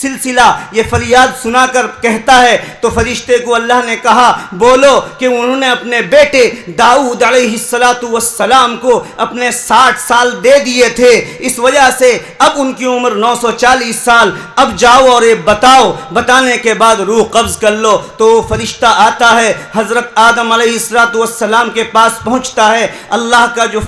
سلسلہ یہ فریاد سنا کر کہتا ہے تو فرشتے کو اللہ نے کہا بولو کہ انہوں نے اپنے بیٹے داؤد علیہ السلام کو اپنے 60 سال دے دیے تھے، اس وجہ سے اب ان کی عمر 940 سال، اب جاؤ اور یہ بتاؤ، بتانے کے بعد روح قبض کر لو۔ تو وہ فرشتہ آتا ہے، حضرت آدم علیہ السلام کے پاس پہنچتا ہے، اللہ کا جو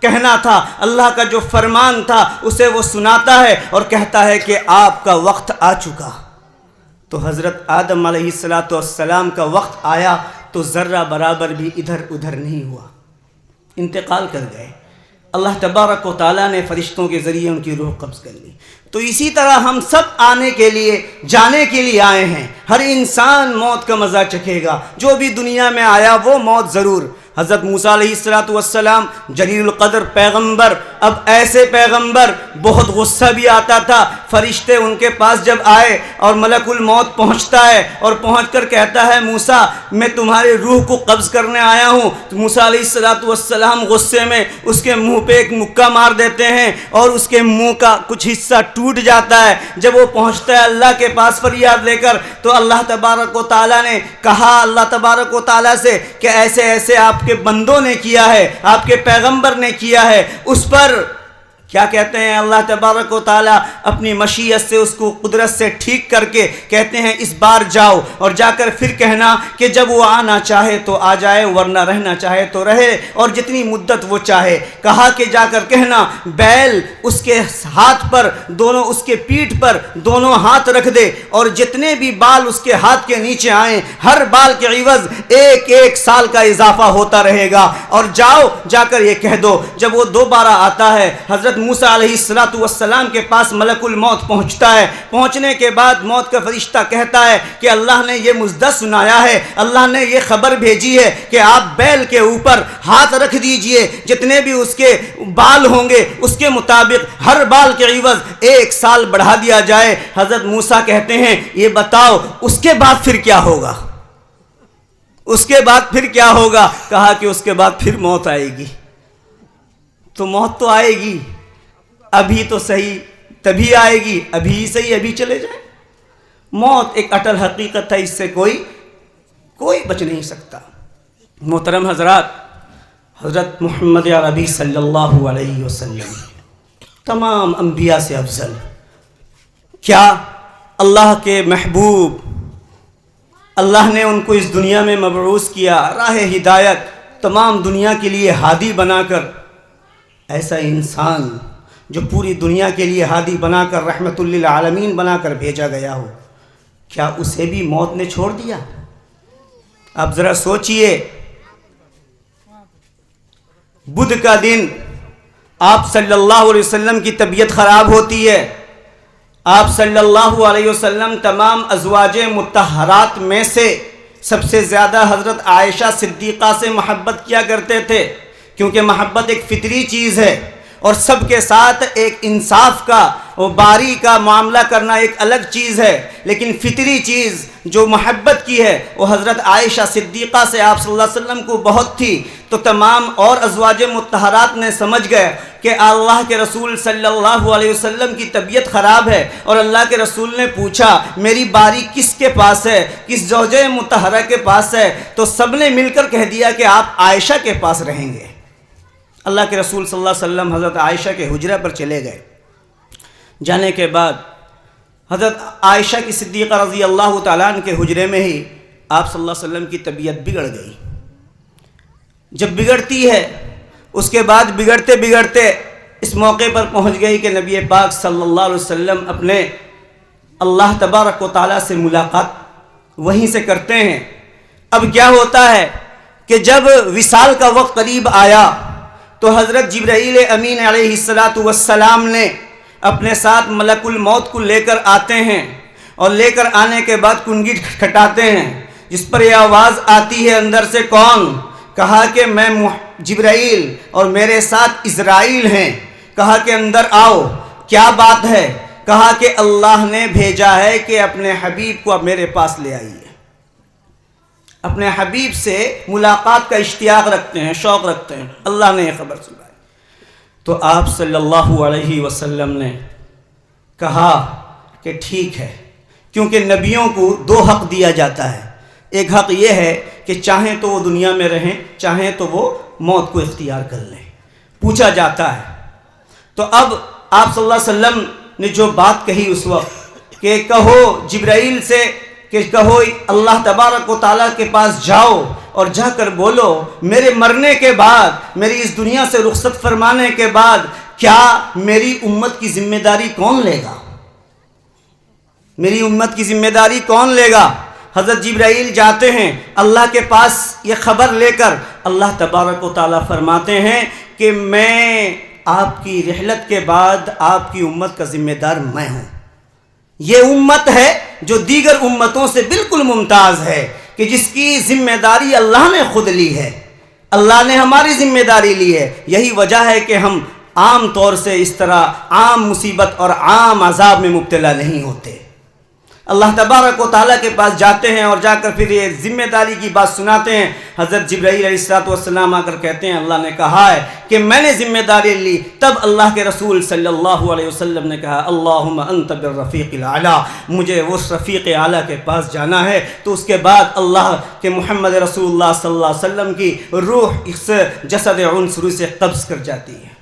کہنا تھا، اللہ کا جو فرمان تھا اسے وہ سناتا ہے اور کہتا ہے کہ آپ کا وقت آ چکا۔ تو حضرت آدم علیہ السلام کا وقت آیا تو ذرہ برابر بھی ادھر ادھر نہیں ہوا، انتقال کر گئے۔ اللہ تبارک و تعالیٰ نے فرشتوں کے ذریعے ان کی روح قبض کر لی۔ تو اسی طرح ہم سب آنے کے لیے، جانے کے لیے آئے ہیں۔ ہر انسان موت کا مزہ چکھے گا، جو بھی دنیا میں آیا وہ موت ضرور۔ حضرت موسیٰ علیہ السلام جلیل القدر پیغمبر، اب ایسے پیغمبر، بہت غصہ بھی آتا تھا۔ فرشتے ان کے پاس جب آئے اور ملک الموت پہنچتا ہے اور پہنچ کر کہتا ہے موسیٰ میں تمہاری روح کو قبض کرنے آیا ہوں، تو موسیٰ علیہ السلام غصے میں اس کے منہ پہ ایک مکہ مار دیتے ہیں اور اس کے منہ کا کچھ حصہ ٹوٹ جاتا ہے۔ جب وہ پہنچتا ہے اللہ کے پاس فریاد لے کر تو اللہ تبارک و تعالیٰ نے کہا اللہ تبارک و تعالیٰ سے کہ ایسے ایسے آپ کے بندوں نے کیا ہے، آپ کے پیغمبر نے کیا ہے۔ اس پر کیا کہتے ہیں اللہ تبارک و تعالیٰ اپنی مشیت سے اس کو قدرت سے ٹھیک کر کے کہتے ہیں اس بار جاؤ اور جا کر پھر کہنا کہ جب وہ آنا چاہے تو آ جائے ورنہ رہنا چاہے تو رہے اور جتنی مدت وہ چاہے۔ کہا کہ جا کر کہنا بیل اس کے ہاتھ پر دونوں، اس کے پیٹھ پر دونوں ہاتھ رکھ دے اور جتنے بھی بال اس کے ہاتھ کے نیچے آئیں ہر بال کے عوض 1 سال کا اضافہ ہوتا رہے گا، اور جاؤ جا کر یہ کہہ دو۔ جب وہ دوبارہ آتا ہے حضرت موسیٰ علیہ السلام کے پاس ملک الموت پہنچتا ہے، پہنچنے کے بعد موت کا فرشتہ کہتا ہے کہ اللہ نے یہ مژدہ سنایا ہے، اللہ نے یہ خبر بھیجی ہے کہ آپ بیل کے اوپر ہاتھ رکھ دیجئے، جتنے بھی اس کے بال ہوں گے اس کے مطابق ہر بال کے عوض 1 سال بڑھا دیا جائے۔ حضرت موسیٰ کہتے ہیں یہ بتاؤ اس کے بعد پھر کیا ہوگا؟ اس کے بعد پھر کیا ہوگا؟ کہا کہ اس کے بعد پھر موت آئے گی۔ تو موت تو آئے گی، ابھی تو صحیح تبھی آئے گی، ابھی صحیح ابھی چلے جائیں۔ موت ایک اٹل حقیقت ہے، اس سے کوئی بچ نہیں سکتا۔ محترم حضرات، حضرت محمد عربی صلی اللہ علیہ وسلم تمام انبیاء سے افضل، کیا اللہ کے محبوب، اللہ نے ان کو اس دنیا میں مبعوث کیا راہ ہدایت، تمام دنیا کے لیے ہادی بنا کر۔ ایسا انسان جو پوری دنیا کے لیے ہادی بنا کر رحمت للعالمین بنا کر بھیجا گیا ہو، کیا اسے بھی موت نے چھوڑ دیا؟ آپ ذرا سوچئے، بدھ کا دن آپ صلی اللہ علیہ وسلم کی طبیعت خراب ہوتی ہے، آپ صلی اللہ علیہ وسلم تمام ازواج مطہرات میں سے سب سے زیادہ حضرت عائشہ صدیقہ سے محبت کیا کرتے تھے، کیونکہ محبت ایک فطری چیز ہے اور سب کے ساتھ ایک انصاف کا اور باری کا معاملہ کرنا ایک الگ چیز ہے، لیکن فطری چیز جو محبت کی ہے وہ حضرت عائشہ صدیقہ سے آپ صلی اللہ علیہ وسلم کو بہت تھی۔ تو تمام اور ازواج مطہرات نے سمجھ گئے کہ اللہ کے رسول صلی اللہ علیہ وسلم کی طبیعت خراب ہے، اور اللہ کے رسول نے پوچھا میری باری کس کے پاس ہے، کس زوجہ مطہرہ کے پاس ہے؟ تو سب نے مل کر کہہ دیا کہ آپ عائشہ کے پاس رہیں گے۔ اللہ کے رسول صلی اللہ علیہ وسلم حضرت عائشہ کے حجرہ پر چلے گئے۔ جانے کے بعد حضرت عائشہ کی صدیقہ رضی اللہ تعالیٰ عنہ کے حجرے میں ہی آپ صلی اللہ علیہ وسلم کی طبیعت بگڑ گئی۔ جب بگڑتی ہے اس کے بعد بگڑتے بگڑتے اس موقع پر پہنچ گئی کہ نبی پاک صلی اللہ علیہ وسلم اپنے اللہ تبارک و تعالیٰ سے ملاقات وہیں سے کرتے ہیں۔ اب کیا ہوتا ہے کہ جب وصال کا وقت قریب آیا تو حضرت جبرائیل امین علیہ السلام نے اپنے ساتھ ملک الموت کو لے کر آتے ہیں، اور لے کر آنے کے بعد کنگی کھٹکھٹاتے ہیں، جس پر یہ آواز آتی ہے اندر سے کون؟ کہا کہ میں جبرائیل اور میرے ساتھ اسرائیل ہیں۔ کہا کہ اندر آؤ، کیا بات ہے؟ کہا کہ اللہ نے بھیجا ہے کہ اپنے حبیب کو اب میرے پاس لے آئیے۔ اپنے حبیب سے ملاقات کا اشتیاق رکھتے ہیں، شوق رکھتے ہیں، اللہ نے یہ خبر سنائی۔ تو آپ صلی اللہ علیہ وسلم نے کہا کہ ٹھیک ہے، کیونکہ نبیوں کو دو حق دیا جاتا ہے. ایک حق یہ ہے کہ چاہیں تو وہ دنیا میں رہیں، چاہیں تو وہ موت کو اختیار کر لیں. پوچھا جاتا ہے تو اب آپ صلی اللہ علیہ وسلم نے جو بات کہی اس وقت کہ کہو جبرائیل سے کہ کہو اللہ تبارک و تعالیٰ کے پاس جاؤ اور جا کر بولو میرے مرنے کے بعد، میری اس دنیا سے رخصت فرمانے کے بعد کیا میری امت کی ذمہ داری کون لے گا؟ میری امت کی ذمہ داری کون لے گا؟ حضرت جبرائیل جاتے ہیں اللہ کے پاس یہ خبر لے کر. اللہ تبارک و تعالیٰ فرماتے ہیں کہ میں آپ کی رحلت کے بعد آپ کی امت کا ذمہ دار میں ہوں. یہ امت ہے جو دیگر امتوں سے بالکل ممتاز ہے کہ جس کی ذمہ داری اللہ نے خود لی ہے. اللہ نے ہماری ذمہ داری لی ہے. یہی وجہ ہے کہ ہم عام طور سے اس طرح عام مصیبت اور عام عذاب میں مبتلا نہیں ہوتے. اللہ تبارک و تعالیٰ کے پاس جاتے ہیں اور جا کر پھر یہ ذمہ داری کی بات سناتے ہیں. حضرت جبرائیل علیہ السلام آ کر کہتے ہیں اللہ نے کہا ہے کہ میں نے ذمہ داری لی. تب اللہ کے رسول صلی اللہ علیہ وسلم نے کہا اللہم انت بالرفیق الاعلیٰ، مجھے اس رفیق اعلیٰ کے پاس جانا ہے. تو اس کے بعد اللہ کے محمد رسول اللہ صلی اللہ علیہ وسلم کی روح اس جسد عنصری سے قبض کر جاتی ہے.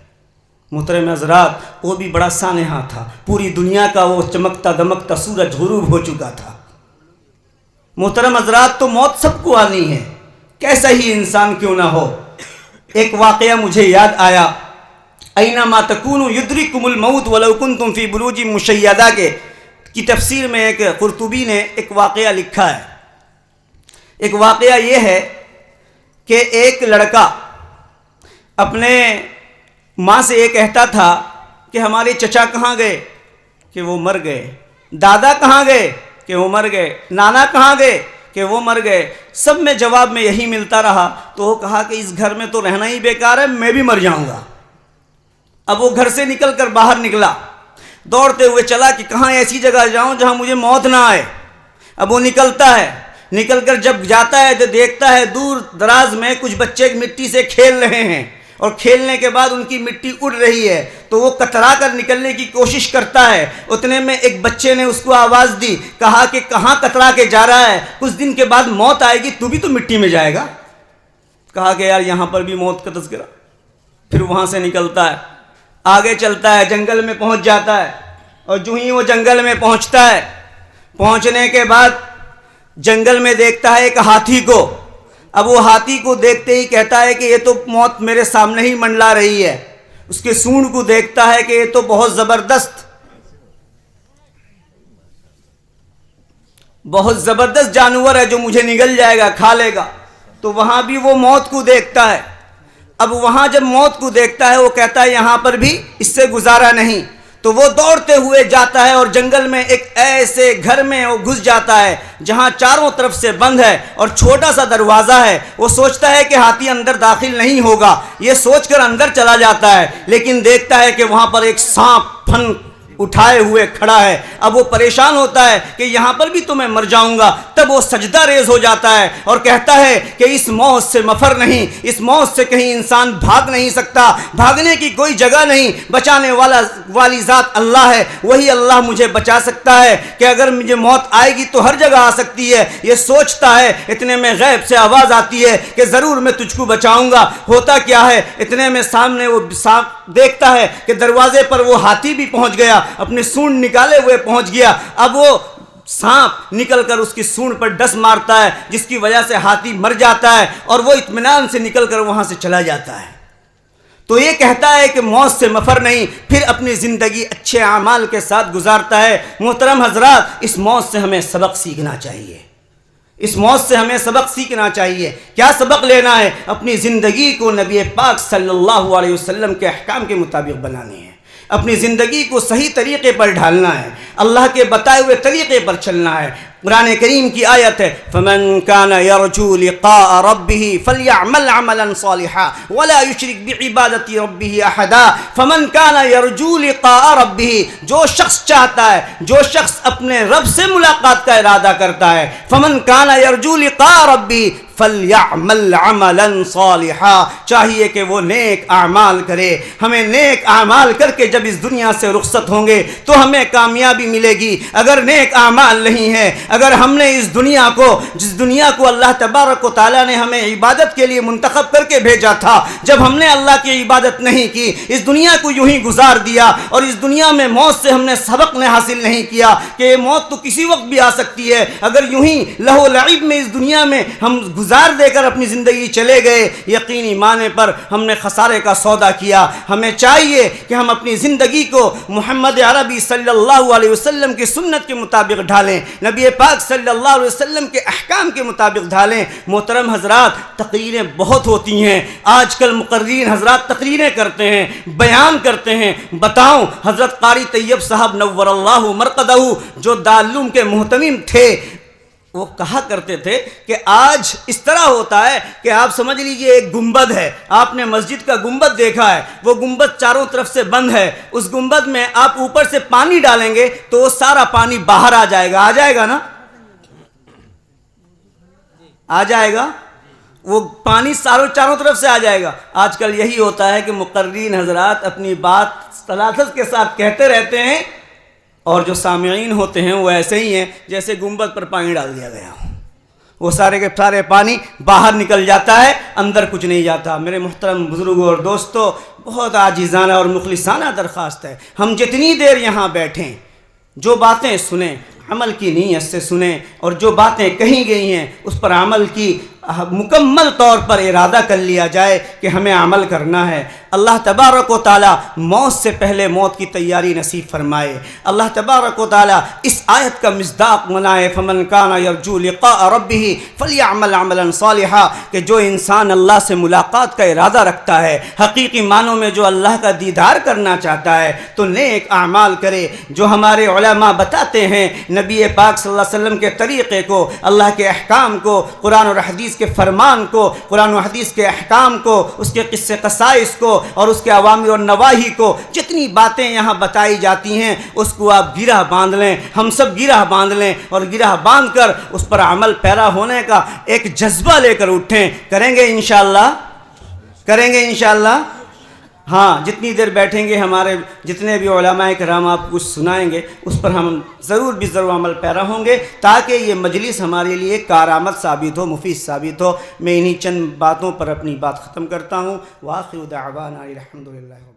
محترم حضرات، وہ بھی بڑا سانحہ تھا. پوری دنیا کا وہ چمکتا دمکتا سورج غروب ہو چکا تھا. محترم حضرات، تو موت سب کو آنی ہے، کیسا ہی انسان کیوں نہ ہو. ایک واقعہ مجھے یاد آیا، اینما تکونوا یدرککم الموت ولو کنتم فی بروج مشیدہ کی تفسیر میں ایک قرطبی نے ایک واقعہ لکھا ہے. ایک واقعہ یہ ہے کہ ایک لڑکا اپنے ماں سے یہ کہتا تھا کہ ہمارے چچا کہاں گئے؟ کہ وہ مر گئے. دادا کہاں گئے؟ کہ وہ مر گئے. نانا کہاں گئے؟ کہ وہ مر گئے. سب میں جواب میں یہی ملتا رہا. تو وہ کہا کہ اس گھر میں تو رہنا ہی بیکار ہے، میں بھی مر جاؤں گا. اب وہ گھر سے نکل کر باہر نکلا، دوڑتے ہوئے چلا کہ کہاں ایسی جگہ جاؤں جہاں مجھے موت نہ آئے. اب وہ نکلتا ہے، نکل کر جب جاتا ہے تو دیکھتا ہے دور دراز میں کچھ بچے مٹی سے کھیل رہے ہیں، اور کھیلنے کے بعد ان کی مٹی اڑ رہی ہے. تو وہ کترا کر نکلنے کی کوشش کرتا ہے. اتنے میں ایک بچے نے اس کو آواز دی، کہا کہ کہاں کترا کے جا رہا ہے؟ کچھ دن کے بعد موت آئے گی، تو بھی تو مٹی میں جائے گا. کہا کہ یار یہاں پر بھی موت کا تذکرہ. پھر وہاں سے نکلتا ہے، آگے چلتا ہے، جنگل میں پہنچ جاتا ہے. اور جو ہی وہ جنگل میں پہنچتا ہے، پہنچنے کے بعد جنگل میں دیکھتا ہے ایک ہاتھی کو. اب وہ ہاتھی کو دیکھتے ہی کہتا ہے کہ یہ تو موت میرے سامنے ہی منڈلا رہی ہے. اس کے سونڈ کو دیکھتا ہے کہ یہ تو بہت زبردست جانور ہے جو مجھے نگل جائے گا، کھا لے گا. تو وہاں بھی وہ موت کو دیکھتا ہے. اب وہاں جب موت کو دیکھتا ہے وہ کہتا ہے یہاں پر بھی اس سے گزارا نہیں. تو وہ دوڑتے ہوئے جاتا ہے اور جنگل میں ایک ایسے گھر میں وہ گھس جاتا ہے جہاں چاروں طرف سے بند ہے اور چھوٹا سا دروازہ ہے. وہ سوچتا ہے کہ ہاتھی اندر داخل نہیں ہوگا، یہ سوچ کر اندر چلا جاتا ہے. لیکن دیکھتا ہے کہ وہاں پر ایک سانپ پھن اٹھائے ہوئے کھڑا ہے. اب وہ پریشان ہوتا ہے کہ یہاں پر بھی تو میں مر جاؤں گا. تب وہ سجدہ ریز ہو جاتا ہے اور کہتا ہے کہ اس موت سے مفر نہیں، اس موت سے کہیں انسان بھاگ نہیں سکتا، بھاگنے کی کوئی جگہ نہیں. بچانے والی ذات اللہ ہے، وہی اللہ مجھے بچا سکتا ہے کہ اگر مجھے موت آئے گی تو ہر جگہ آ سکتی ہے. یہ سوچتا ہے، اتنے میں غیب سے آواز آتی ہے کہ ضرور میں تجھ کو بچاؤں گا. ہوتا کیا ہے، اتنے میں سامنے وہ دیکھتا ہے کہ دروازے پر وہ ہاتھی بھی پہنچ گیا، اپنے سونڈ نکالے ہوئے پہنچ گیا. اب وہ سانپ نکل کر اس کی سونڈ پر ڈس مارتا ہے جس کی وجہ سے ہاتھی مر جاتا ہے اور وہ اطمینان سے نکل کر وہاں سے چلا جاتا ہے. تو یہ کہتا ہے کہ موت سے مفر نہیں، پھر اپنی زندگی اچھے اعمال کے ساتھ گزارتا ہے. محترم حضرات، اس موت سے ہمیں سبق سیکھنا چاہیے. اس موت سے ہمیں سبق سیکھنا چاہیے. کیا سبق لینا ہے؟ اپنی زندگی کو نبی پاک صلی اللہ علیہ وسلم کے احکام کے مطابق بنانی ہے. اپنی زندگی کو صحیح طریقے پر ڈھالنا ہے، اللہ کے بتائے ہوئے طریقے پر چلنا ہے. قرآن کریم کی آیت ہے فَمَنْ كَانَ يَرْجُو لِقَاءَ رَبِّهِ فَلْيَعْمَلْ عَمَلًا صَالِحًا وَلَا يُشْرِكْ بِعِبَادَةِ رَبِّهِ أَحَدًا. فَمَنْ كَانَ يَرْجُو لِقَاءَ رَبِّهِ، جو شخص چاہتا ہے، جو شخص اپنے رب سے ملاقات کا ارادہ کرتا ہے، فَمَنْ كَانَ يَرْجُو لِقَاءَ رَبِّهِ فلیعمل عملا صالحا، چاہیے کہ وہ نیک اعمال کرے۔ ہمیں نیک اعمال کر کے جب اس دنیا سے رخصت ہوں گے تو ہمیں کامیابی ملے گی۔ اگر نیک اعمال نہیں ہے، اگر ہم نے اس دنیا کو، جس دنیا کو اللہ تبارک و تعالیٰ نے ہمیں عبادت کے لیے منتخب کر کے بھیجا تھا، جب ہم نے اللہ کی عبادت نہیں کی، اس دنیا کو یوں ہی گزار دیا، اور اس دنیا میں موت سے ہم نے سبق نے حاصل نہیں کیا کہ یہ موت تو کسی وقت بھی آ سکتی ہے، اگر یوں ہی لہو لعب میں اس دنیا میں ہم گزار دے کر اپنی زندگی چلے گئے، یقینی معنی پر ہم نے خسارے کا سودا کیا۔ ہمیں چاہیے کہ ہم اپنی زندگی کو محمد عربی صلی اللہ علیہ وسلم کی سنت کے مطابق ڈھالیں، نبی پاک صلی اللہ علیہ وسلم کے احکام کے مطابق ڈھالیں۔ محترم حضرات، تقریریں بہت ہوتی ہیں، آج کل مقررین حضرات تقریریں کرتے ہیں، بیان کرتے ہیں۔ بتاؤں، حضرت قاری طیب صاحب نور اللہ مرقدہ جو دارالعلوم کے محتمم تھے، وہ کہا کرتے تھے کہ آج اس طرح ہوتا ہے کہ آپ سمجھ لیجئے ایک گنبد ہے، آپ نے مسجد کا گنبد دیکھا ہے، وہ گنبد چاروں طرف سے بند ہے، اس گنبد میں آپ اوپر سے پانی ڈالیں گے تو وہ سارا پانی باہر آ جائے گا، آ جائے گا نا؟ آ جائے گا، وہ پانی چاروں طرف سے آ جائے گا۔ آج کل یہی ہوتا ہے کہ مقررین حضرات اپنی بات تلافظ کے ساتھ کہتے رہتے ہیں، اور جو سامعین ہوتے ہیں وہ ایسے ہی ہیں جیسے گنبد پر پانی ڈال دیا گیا ہو، وہ سارے کے سارے پانی باہر نکل جاتا ہے، اندر کچھ نہیں جاتا۔ میرے محترم بزرگوں اور دوستو، بہت عاجزانہ اور مخلصانہ درخواست ہے، ہم جتنی دیر یہاں بیٹھیں، جو باتیں سنیں عمل کی نیت سے سنیں، اور جو باتیں کہی گئی ہیں اس پر عمل کی مکمل طور پر ارادہ کر لیا جائے کہ ہمیں عمل کرنا ہے۔ اللہ تبارک و تعالی موت سے پہلے موت کی تیاری نصیب فرمائے۔ اللہ تبارک و تعالی اس آیت کا مصداق بنائے، فمن کان یرجو لقاء ربہ فلیعمل عملا صالحا، کہ جو انسان اللہ سے ملاقات کا ارادہ رکھتا ہے، حقیقی معنوں میں جو اللہ کا دیدار کرنا چاہتا ہے، تو نیک اعمال کرے۔ جو ہمارے علماء بتاتے ہیں نبی پاک صلی اللہ علیہ وسلم کے طریقے کو، اللہ کے احکام کو، قرآن اور حدیث کے فرمان کو، قرآن و حدیث کے احکام کو، اس کے قصے قصائص کو، اور اس کے اوامر و نواہی کو، جتنی باتیں یہاں بتائی جاتی ہیں اس کو آپ گرہ باندھ لیں، ہم سب گرہ باندھ لیں، اور گرہ باندھ کر اس پر عمل پیرا ہونے کا ایک جذبہ لے کر اٹھیں۔ کریں گے انشاءاللہ؟ کریں گے انشاءاللہ؟ ہاں، جتنی دیر بیٹھیں گے ہمارے جتنے بھی علماء کرام آپ کچھ سنائیں گے اس پر ہم ضرور عمل پیرا ہوں گے، تاکہ یہ مجلس ہمارے لیے کارآمد ثابت ہو، مفید ثابت ہو۔ میں انہی چند باتوں پر اپنی بات ختم کرتا ہوں۔ وآخر دعوانا الحمدللہ۔